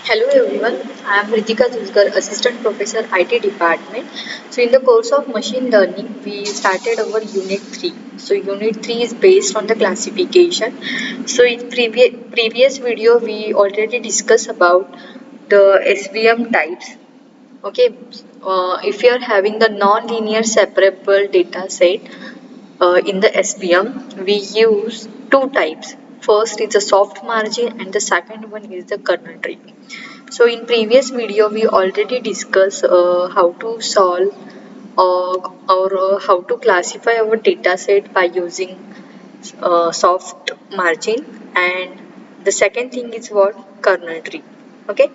Hello everyone, I am Ritika Zulkar, Assistant Professor IT Department. So in the course of machine learning, we started our Unit 3. So Unit 3 is based on the classification. So in previous video, we already discussed about the SVM types. Okay, if you are having the non-linear separable data set, in the SVM, we use two types. First is the soft margin and the second one is the kernel tree. So in previous video, we already discussed how to solve or how to classify our data set by using soft margin, and the second thing is what kernel tree. Okay.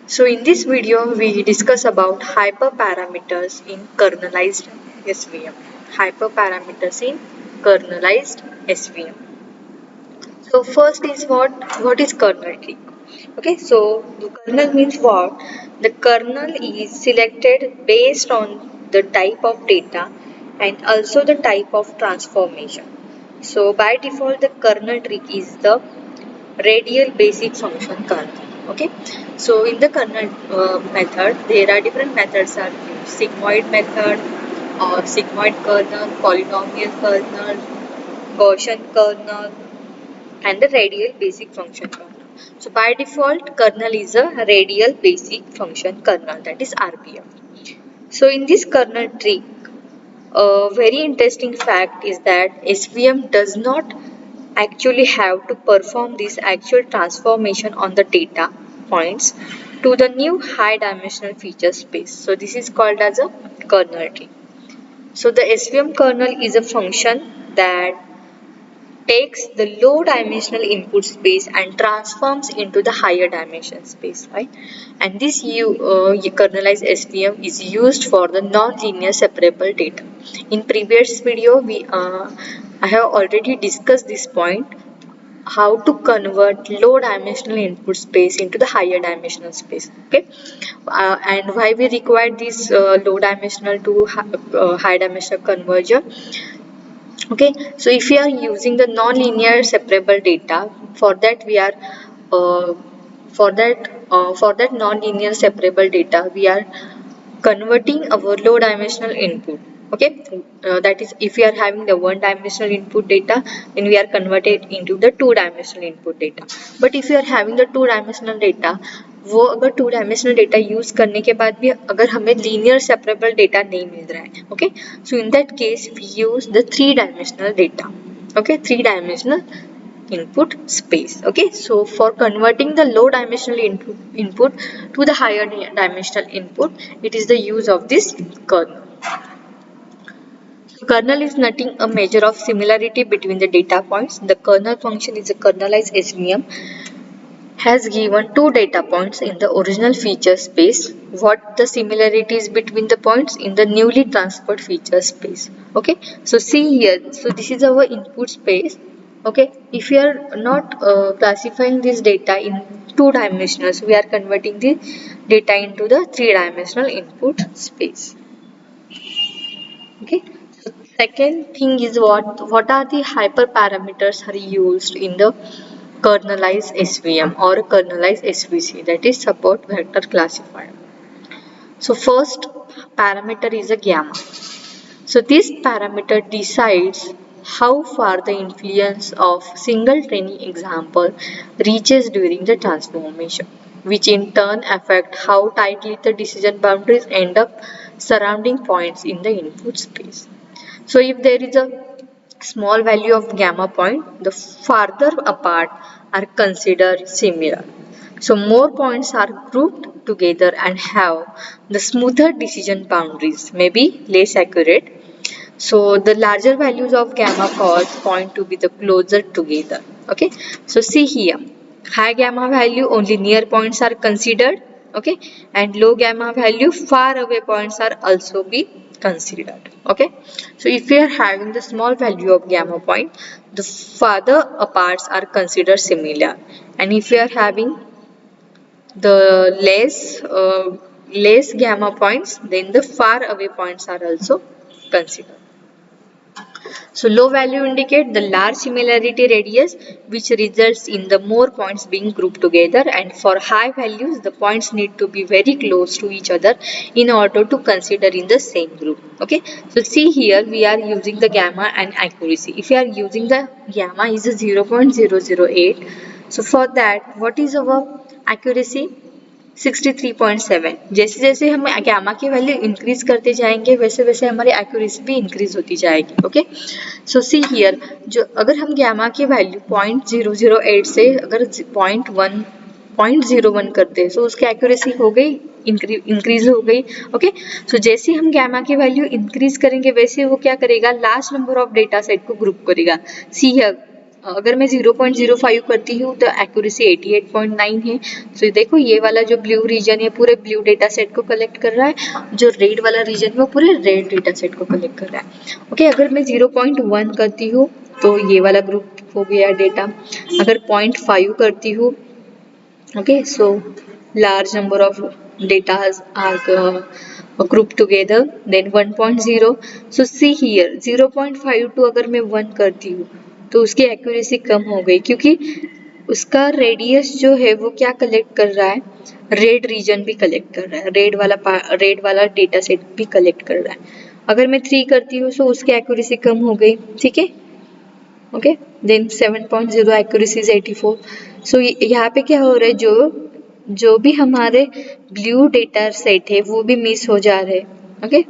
So in this video, we discuss about hyperparameters in kernelized SVM. Hyperparameters in kernelized SVM. So first is what is kernel tree? Okay, so the kernel means what? The kernel is selected based on the type of data and also the type of transformation. So by default, the kernel tree is the radial basic function kernel. Okay, so in the kernel method, there are different methods are used: sigmoid method or sigmoid kernel, polynomial kernel, Gaussian kernel, and the radial basic function kernel. So by default, kernel is a radial basic function kernel, that is RBF. So in this kernel tree, a very interesting fact is that SVM does not actually have to perform this actual transformation on the data points to the new high dimensional feature space. So this is called as a kernel tree. So the SVM kernel is a function that takes the low dimensional input space and transforms into the higher dimension space, right? And this kernelized SVM is used for the non-linear separable data. In previous video, I have already discussed this point, how to convert low dimensional input space into the higher dimensional space. Okay, and why we require this low dimensional to high dimensional conversion. Okay, so if we are using the non-linear separable data, for that we are uh, for that non-linear separable data, we are converting our low dimensional input. Okay, that is, if we are having the one dimensional input data, then we are converted into the two dimensional input data. But if we are having the two dimensional data, वो अगर two dimensional data use करने के बाद भी अगर हमें linear separable data नहीं मिल रहा है, okay, so in that case we use the three dimensional data. Okay, three dimensional input space. Okay, so for converting the low dimensional input to the higher dimensional input, it is the use of this kernel. So kernel is nothing a measure of similarity between the data points. The kernel function is a kernelized SVM has given two data points in the original feature space. What the similarities between the points in the newly transferred feature space? Okay, so see here, so this is our input space. Okay, if we are not classifying this data in two dimensionals, we are converting the data into the three dimensional input space. Okay, so second thing is what are the hyperparameters are used in the kernelized SVM or kernelized SVC, that is support vector classifier. So first parameter is a gamma. So this parameter decides how far the influence of single training example reaches during the transformation, which in turn affect how tightly the decision boundaries end up surrounding points in the input space. So if there is a small value of gamma point, the farther apart are considered similar. So more points are grouped together and have the smoother decision boundaries, maybe less accurate. So the larger values of gamma cause point to be the closer together. Okay, so see here, high gamma value only near points are considered. Okay, and low gamma value far away points are also be considered. Okay, so if we are having the small value of gamma point, the farther apart are considered similar, and if we are having the less gamma points, then the far away points are also considered. So low value indicate the large similarity radius which results in the more points being grouped together, and for high values the points need to be very close to each other in order to consider in the same group. Okay, so see here we are using the gamma and accuracy. If we are using the gamma is a 0.008, so for that what is our accuracy? 63.7. जैसे जैसे हम gamma की value increase करते जाएंगे वैसे वैसे हमारी accuracy भी इंक्रीज होती जाएगी. ओके, सो सी हियर जो अगर हम गामा की वैल्यू 0.008 से अगर 0.1 करते हैं तो उसकी एक्यूरेसी हो गई इंक्रीज हो गई. ओके, सो जैसे हम गामा की वैल्यू इंक्रीज करेंगे वैसे वो क्या करेगा, large number of data set को ग्रुप करेगा. सी हियर अगर मैं 0.05 करती हूँ तो एक्यूरेसी 88.9 है. तो देखो ये वाला जो ब्लू रीजन है पूरे ब्लू डेटा सेट को कलेक्ट कर रहा है, जो रेड वाला रीजन है वो पूरे रेड डेटा सेट को कलेक्ट कर रहा है. ओके, अगर मैं 0.1 करती हूँ तो ये वाला ग्रुप हो गया डेटा. अगर 0.5 करती हूँ, okay, so large number of data are grouped together. then 1.0, so see here 0.5 to अगर मैं 1 करती हूँ तो उसकी एक्यूरेसी कम हो गई क्योंकि उसका रेडियस जो है वो क्या कलेक्ट कर रहा है, रेड रीजन भी कलेक्ट कर रहा है, रेड वाला डेटा सेट भी कलेक्ट कर रहा है. अगर मैं 3 करती हूँ तो उसकी एक्यूरेसी कम हो गई. ठीक है, ओके, देन 7.0 एक्यूरेसी इज 84. सो यहाँ पे क्या हो रहा है, जो भी हमारे ब्लू डेटा सेट है वो भी मिस हो जा रहे हैं. Okay,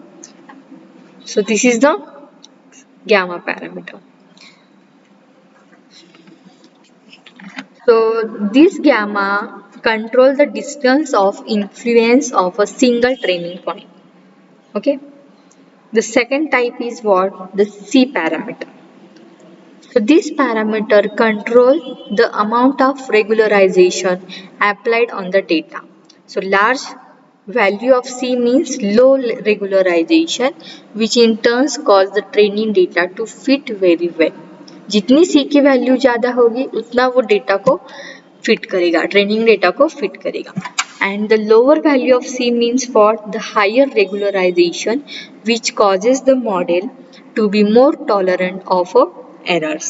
so this is the gamma parameter. So this gamma control the distance of influence of a single training point. Okay, the second type is what? The C parameter. So this parameter control the amount of regularization applied on the data. So large value of C means low regularization, which in turn cause the training data to fit very well. जितनी सी की value ज्यादा होगी उतना वो data को fit करेगा, training data को fit करेगा. And the lower value of C means for the higher regularisation which causes the model to be more tolerant of errors,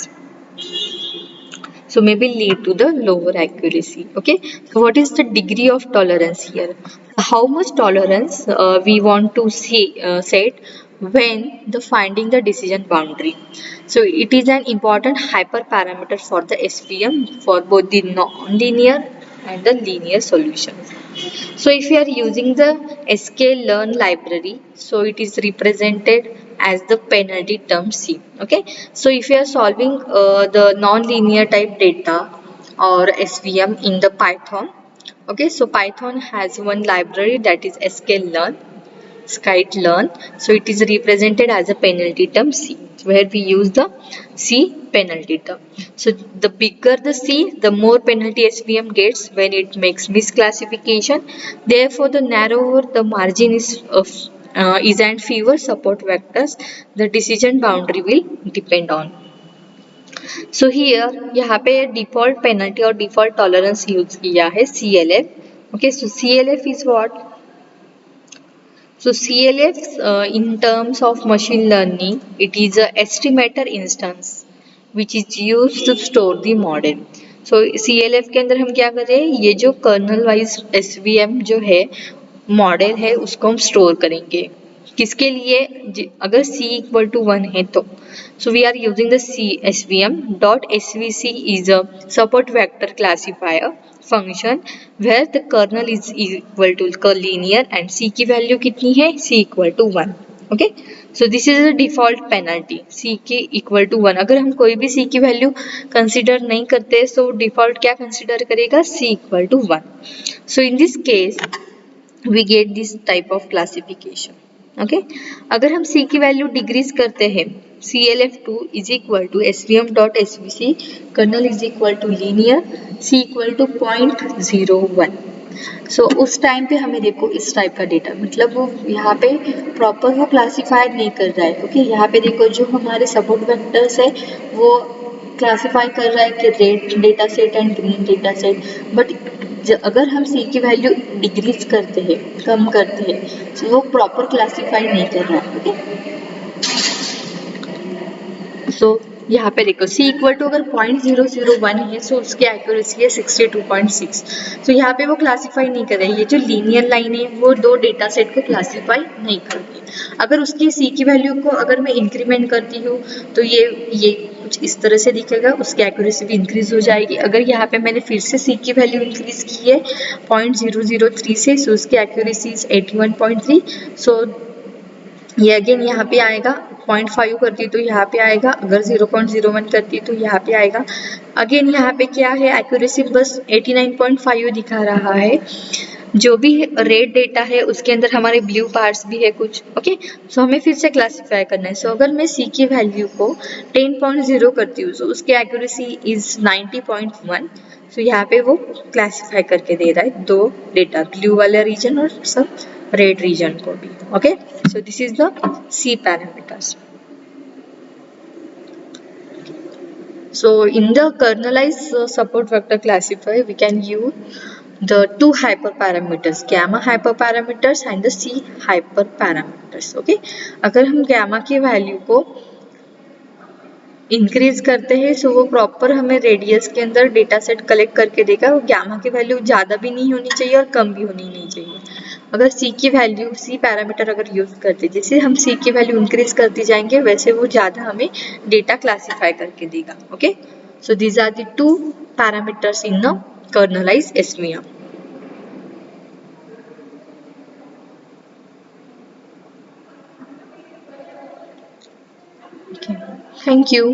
so maybe lead to the lower accuracy. Okay, so what is the degree of tolerance here? How much tolerance we want to set when the finding the decision boundary. So it is an important hyperparameter for the SVM for both the non-linear and the linear solutions. So if you are using the sklearn library, so it is represented as the penalty term C. Okay, so if you are solving the non-linear type data or SVM in the Python, okay, so Python has one library that is sklearn, so it is represented as a penalty term C, where we use the C penalty term. So the bigger the C, the more penalty SVM gets when it makes misclassification. Therefore the narrower the margin is and fewer support vectors the decision boundary will depend on. So here यहाँ पे default penalty और default tolerance use किया है CLF. Okay, so CLF is what? So CLF in terms of machine learning, it is a estimator instance which is used to store the model. So CLF के अंदर हम क्या कर रहे हैं, ये जो कर्नल वाइज SVM जो है मॉडल है उसको हम स्टोर करेंगे. किसके लिए? अगर C equal to 1 है तो. So we are using the SVM dot SVC is a support vector classifier function where the kernel is equal to linear and C की वैल्यू कितनी है? C equal to 1. Okay, so this is the default penalty C के equal to 1. अगर हम कोई भी C की value consider नहीं करते so default क्या कंसिडर करेगा? C equal to 1. So in this case we get this type of classification. Okay, अगर हम C की वैल्यू डिक्रीज करते हैं CLF2 is equal to SVM dot SVC kernel is equal to linear C equal to 0.01. So उस time पे हमें देखो इस टाइप का डेटा, मतलब वो यहाँ पे प्रॉपर वो क्लासीफाई नहीं कर रहा है. ओके, यहाँ पे देखो जो हमारे सपोर्ट वेक्टर्स है वो क्लासीफाई कर रहा है कि red data set and green data set, but अगर हम C की वैल्यू डिक्रीज करते हैं, कम करते हैं, तो वो प्रॉपर क्लासीफाई नहीं कर रहा है. ओके, सो यहाँ पे देखो c इक्वल टू अगर 0.001 है सो उसकी एक्यूरेसी है 62.6। सो यहाँ पे वो क्लासीफाई नहीं कर रही है, ये जो लीनियर लाइन है वो दो डेटा सेट को क्लासीफाई नहीं करती। अगर उसकी c की वैल्यू को अगर मैं इंक्रीमेंट करती हूँ तो ये कुछ इस तरह से दिखेगा, उसकी एक्यूरेसी भी इंक्रीज हो जाएगी। अगर यहाँ पे मैंने फिर से c की वैल्यू इंक्रीज की है 0.003 से, सो उसकी एक्यूरेसी 81.3। सो ये अगेन यहाँ पे आएगा 0.5 करती तो यहाँ पे आएगा, अगर 0.01 करती तो यहाँ पे आएगा। अगेन यहाँ पे क्या है, एक्यूरेसी बस 89.5 दिखा रहा है। जो भी रेड डेटा है उसके अंदर हमारे ब्लू पार्ट्स भी है कुछ। ओके, सो हमें फिर से क्लासीफाई करना है। सो अगर मैं सी की वैल्यू को 10.0 करती हूँ तो उसकी एक्यूरेसी इज 90.1। सो यहाँ पे वो क्लासीफाई करके दे रहा है दो डेटा, ब्लू वाला रीजन और सब रेड रीजन को भी। Okay, so this is the C parameters. So in the kernelized support vector classifier we can use the two hyperparameters, gamma hyperparameters and the C hyperparameters. Okay, अगर हम gamma की value को increase करते हैं सो वो proper हमें radius के अंदर डेटा सेट कलेक्ट करके देगा। वो गामा की वैल्यू ज़्यादा भी नहीं होनी चाहिए और कम भी होनी नहीं चाहिए। अगर सी की वैल्यू, सी पैरामीटर अगर यूज़ करते, जैसे हम सी की वैल्यू इंक्रीज करती जाएंगे वैसे वो ज़्यादा हमें डेटा क्लासीफाई करके देगा। Okay, so these are the two parameters in the kernelized SVM. Thank you.